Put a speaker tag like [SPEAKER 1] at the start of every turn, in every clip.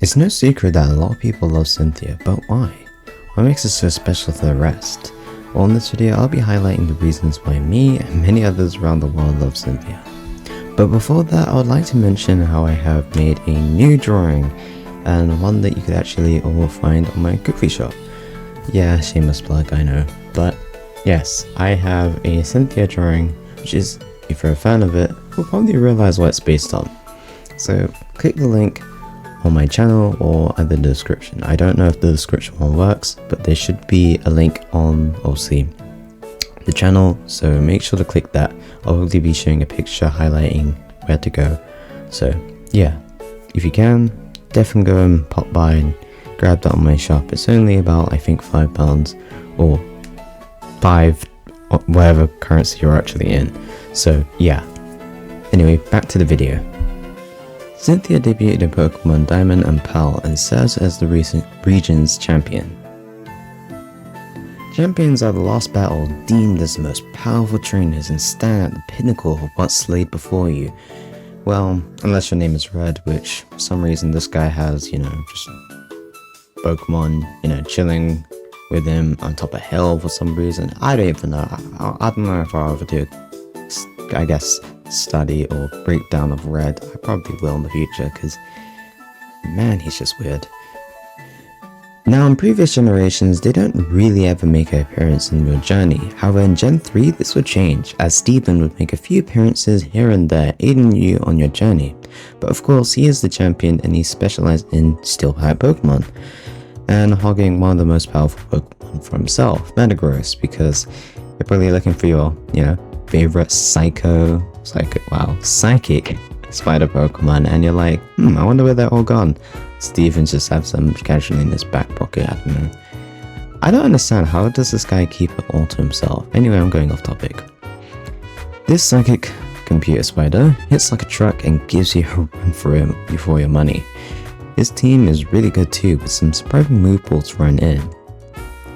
[SPEAKER 1] It's no secret that a lot of people love Cynthia, but why? What makes her so special to the rest? Well, in this video I'll be highlighting the reasons why me and many others around the world love Cynthia. But before that, I would like to mention how I have made a new drawing, and one that you could actually all find on my Goofy shop. Yeah, shameless plug, I know. But yes, I have a Cynthia drawing, which is, if you're a fan of it, you'll probably realize what it's based on. So click the link on my channel or at the description. I don't know if the description one works, but there should be a link on, obviously, the channel, so make sure to click that. I'll probably be showing a picture highlighting where to go. So yeah, if you can, definitely go and pop by and grab that on my shop. It's only about, I think, £5 or 5 whatever currency you're actually in. So yeah, anyway, back to the video. Cynthia debuted in Pokemon Diamond and Pearl and serves as the recent region's champion. Champions are the last battle, deemed as the most powerful trainers and stand at the pinnacle of what's laid before you. Well, unless your name is Red, which for some reason this guy has, just Pokemon, chilling with him on top of a hill for some reason. I don't even know. I don't know if I'll ever do, I guess, study or breakdown of Red. I probably will in the future, because man, he's just weird. Now, in previous generations, they don't really ever make an appearance in your journey. However, in Gen 3, this would change, as Steven would make a few appearances here and there, aiding you on your journey. But of course, he is the champion and he's specialized in Steel-type Pokemon, and hogging one of the most powerful Pokemon for himself, Metagross, because you're probably looking for your, favorite psychic spider Pokemon, and you're like, I wonder where they're all gone. Steven just has them casually in his back pocket. I don't know. I don't understand, how does this guy keep it all to himself? Anyway, I'm going off topic. This psychic computer spider hits like a truck and gives you a run for your money. His team is really good too, with some surprising move pools thrown in.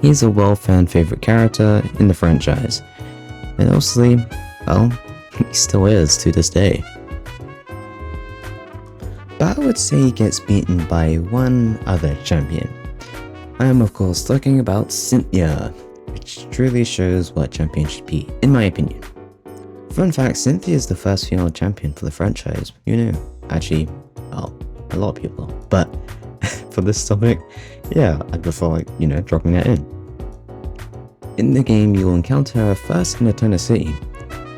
[SPEAKER 1] He's a well-fan favorite character in the franchise, and obviously, well, he still is to this day. But I would say he gets beaten by one other champion. I am of course talking about Cynthia, which truly shows what a champion should be, in my opinion. Fun fact, Cynthia is the first female champion for the franchise. You know, actually, well, a lot of people. But for this topic, yeah, I prefer, dropping that in. In the game, you will encounter her first in Eternal City,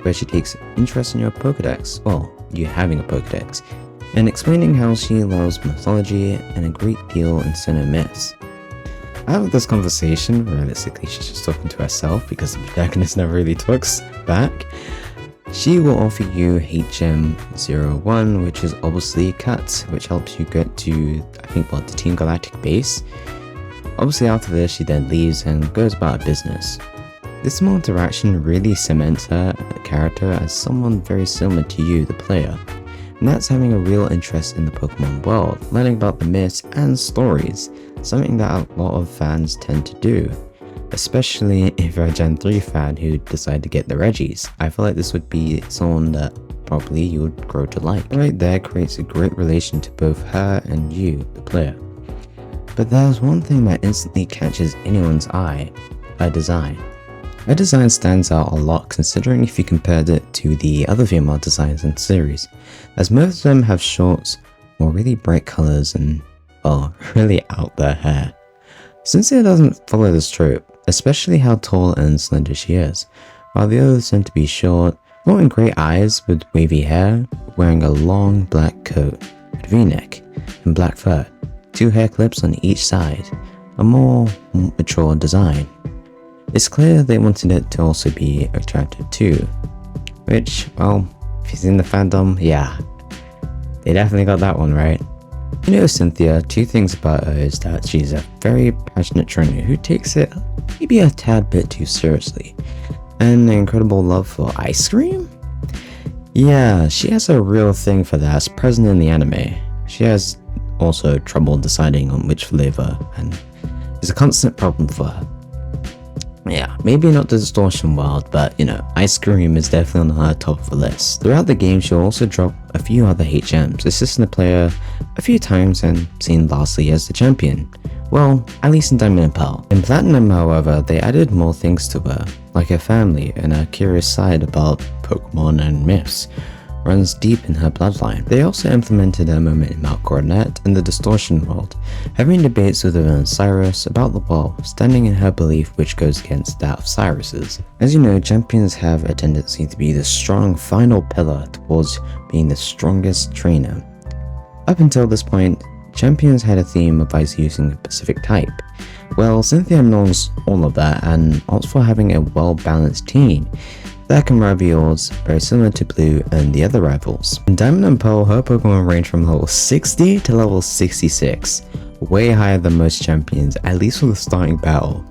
[SPEAKER 1] where she takes interest in your Pokedex, well, you having a Pokedex, and explaining how she loves mythology and a great deal in Sinnoh myths. Out of this conversation, realistically she's just talking to herself because the protagonist never really talks back, she will offer you HM01, which is obviously cut, which helps you get to, I think, the Team Galactic base. Obviously after this she then leaves and goes about her business. This small interaction really cements her character as someone very similar to you, the player. And that's having a real interest in the Pokemon world, learning about the myths and stories, something that a lot of fans tend to do. Especially if you're a Gen 3 fan who decide to get the Reggies. I feel like this would be someone that probably you would grow to like. Right there creates a great relation to both her and you, the player. But there's one thing that instantly catches anyone's eye: her design. Her design stands out a lot, considering if you compared it to the other female designs in the series, as most of them have short or really bright colors and, well, really out there hair. Cynthia doesn't follow this trope, especially how tall and slender she is, while the others tend to be short, sporting grey eyes with wavy hair, wearing a long black coat with v-neck and black fur, 2 hair clips on each side, a more mature design. It's clear they wanted it to also be attractive too, which, well, if you've seen the fandom, yeah, they definitely got that one right. Cynthia, 2 things about her is that she's a very passionate trainer who takes it maybe a tad bit too seriously, and an incredible love for ice cream? Yeah, she has a real thing for that, as present in the anime. She has also trouble deciding on which flavor, and it's a constant problem for her. Yeah, maybe not the distortion world, but you know, Ice Cream is definitely on her top of the list. Throughout the game, she'll also drop a few other HMs, assisting the player a few times and seen lastly as the champion. Well, at least in Diamond and Pearl. In Platinum, however, they added more things to her, like her family and a curious side about Pokemon and myths. Runs deep in her bloodline. They also implemented a moment in Mount Coronet and the Distortion world, having debates with her own Cyrus about the wall, standing in her belief which goes against that of Cyrus's. As you know, champions have a tendency to be the strong final pillar towards being the strongest trainer. Up until this point, champions had a theme of ice using a specific type. Well, Cynthia knows all of that and opts for having a well-balanced team that can rivals very similar to Blue and the other rivals. In Diamond and Pearl, her Pokemon range from level 60 to level 66, way higher than most champions, at least for the starting battle,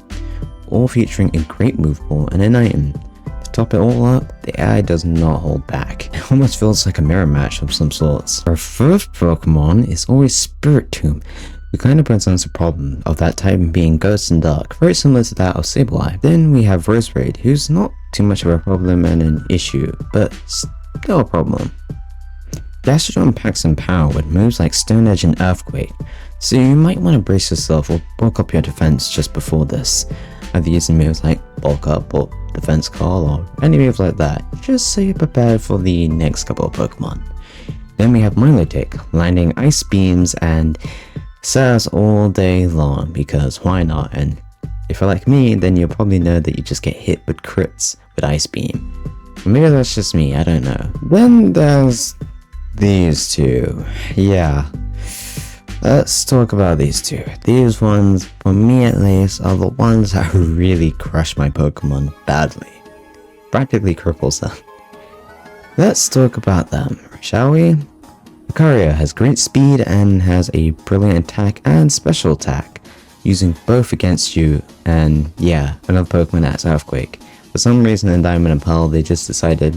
[SPEAKER 1] all featuring a great move ball and an item. To top it all up, the AI does not hold back. It almost feels like a mirror match of some sorts. Our first Pokemon is always Spirit Tomb, who kind of presents a problem of that type being Ghost and Dark, very similar to that of Sableye. Then we have Roserade, who's not too much of a problem and an issue, but still a problem. Gastrodon packs some power with moves like Stone Edge and Earthquake, so you might want to brace yourself or bulk up your defense just before this, either using moves like Bulk Up or Defense Call or any moves like that, just so you're prepared for the next couple of Pokemon. Then we have Milotic, landing Ice Beams and Sass all day long, because why not? And if you're like me, then you'll probably know that you just get hit with crits with Ice Beam. Maybe that's just me, I don't know. Then there's these two. Yeah, let's talk about these two. These ones, for me at least, are the ones that really crush my Pokemon badly. Practically cripples them. Let's talk about them, shall we? Lucario has great speed and has a brilliant attack and special attack, using both against you, and yeah, another Pokemon that's Earthquake. For some reason in Diamond and Pearl they just decided,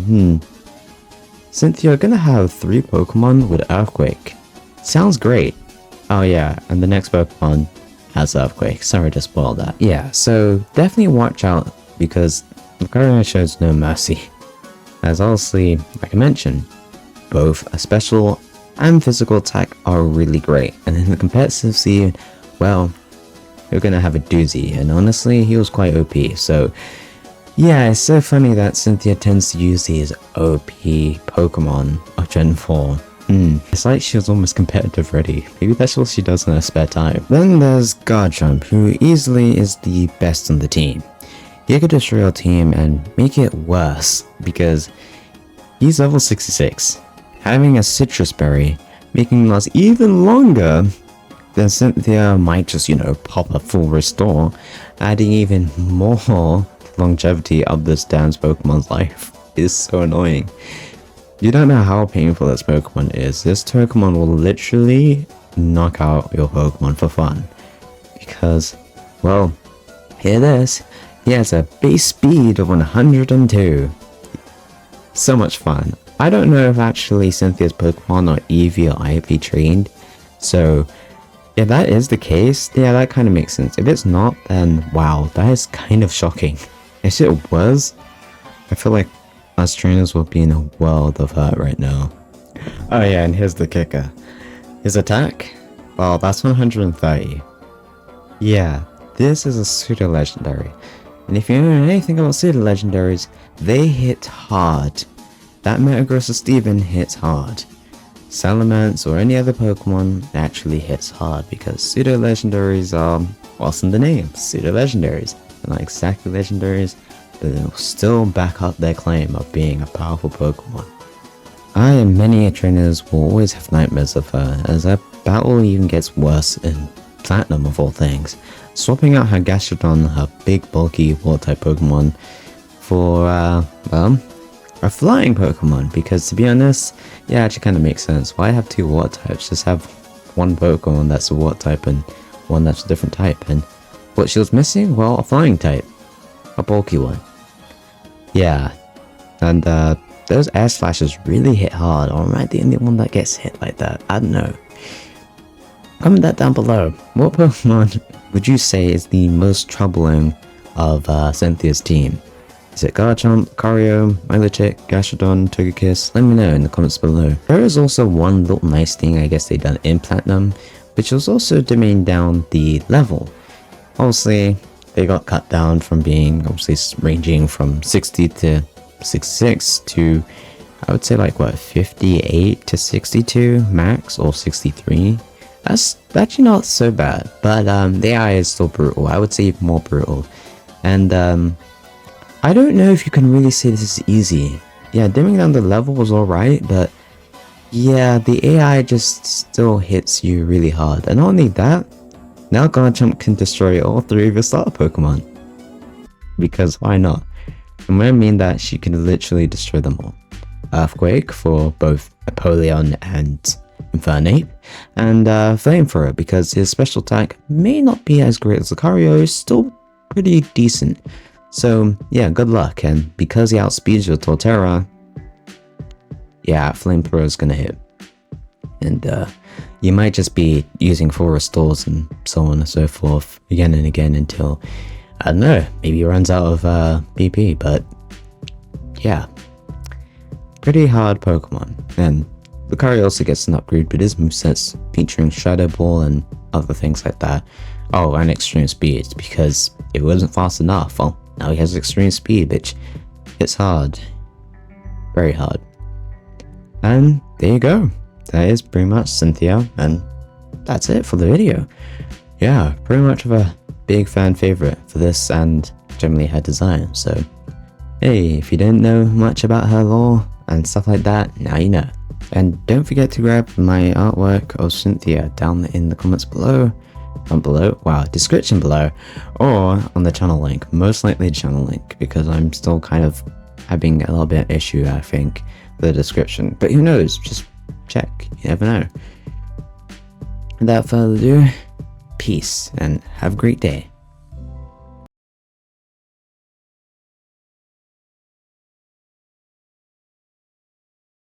[SPEAKER 1] Cynthia, you're gonna have 3 Pokemon with Earthquake. Sounds great. Oh yeah, and the next Pokemon has Earthquake. Sorry to spoil that. Yeah, so definitely watch out, because Lucario shows no mercy. As honestly, like I mentioned, both a special and physical attack are really great, and in the competitive scene, well, you're gonna have a doozy, and honestly, he was quite OP, so yeah, it's so funny that Cynthia tends to use these OP Pokemon of Gen 4. It's like she was almost competitive ready. Maybe that's what she does in her spare time. Then there's Garchomp, who easily is the best on the team. He could destroy your team and make it worse, because he's level 66. Having a Citrus Berry, making him last even longer, then Cynthia might just, pop a full restore, adding even more longevity of this damn Pokemon's life. It's so annoying. You don't know how painful this Pokemon is. This Pokemon will literally knock out your Pokemon for fun. Because, well, hear this, he has a base speed of 102. So much fun. I don't know if actually Cynthia's Pokemon are EV or IV trained, so if that is the case, yeah, that kind of makes sense. If it's not, then wow, that is kind of shocking. If it was, I feel like us trainers will be in a world of hurt right now. Oh yeah, and here's the kicker. His attack? Well, that's 130. Yeah, this is a pseudo legendary. And if you know anything about pseudo legendaries, they hit hard. That Metagross Steven hits hard. Salamence or any other Pokemon actually hits hard, because pseudo legendaries are, what's in the name? Pseudo legendaries. They're not exactly legendaries, but they'll still back up their claim of being a powerful Pokemon. I and many trainers will always have nightmares of her, as her battle even gets worse in Platinum of all things. Swapping out her Gastrodon, her big bulky water type Pokemon, for a flying Pokemon, because to be honest, yeah, it actually kind of makes sense. Why have 2 water types? Just have one Pokemon that's a water type and one that's a different type. And what she was missing? Well, a flying type. A bulky one. Yeah. And those air slashes really hit hard, or am I the only one that gets hit like that? I don't know. Comment that down below. What Pokemon would you say is the most troubling of Cynthia's team. Is it Garchomp, Cario, Milotic, Gastrodon, Togekiss? Let me know in the comments below. There is also one little nice thing I guess they done in Platinum, which was also dumbing down the level. Obviously, they got cut down from being ranging from 60 to 66 to, I would say like what, 58 to 62 max, or 63. That's actually not so bad, but the AI is still brutal. I would say even more brutal. And I don't know if you can really say this is easy. Yeah, dimming down the level was alright, but yeah, the AI just still hits you really hard. And not only that, now Garchomp can destroy all 3 of your starter Pokemon. Because why not? And I mean that she can literally destroy them all. Earthquake for both Apollyon and Infernape, and Flamethrower because his special attack may not be as great as Lucario, is still pretty decent. So yeah, good luck, and because he outspeeds your Torterra, yeah, Flamethrower is gonna hit. And you might just be using full restores and so on and so forth again and again until, I don't know, maybe he runs out of BP, but yeah, pretty hard Pokemon. And Lucario also gets an upgrade, but his movesets featuring Shadow Ball and other things like that. Oh, and Extreme Speed, because it wasn't fast enough. Well, now he has Extreme Speed, which hits hard. Very hard. And there you go. That is pretty much Cynthia, and that's it for the video. Yeah, pretty much of a big fan favorite for this and generally her design. So, hey, if you didn't know much about her lore and stuff like that, now you know. And don't forget to grab my artwork of Cynthia down in the comments below. Description below, or on the channel link, most likely the channel link, because I'm still kind of having a little bit of issue, I think, with the description, but who knows, just check, you never know. Without further ado, peace, and have a great day.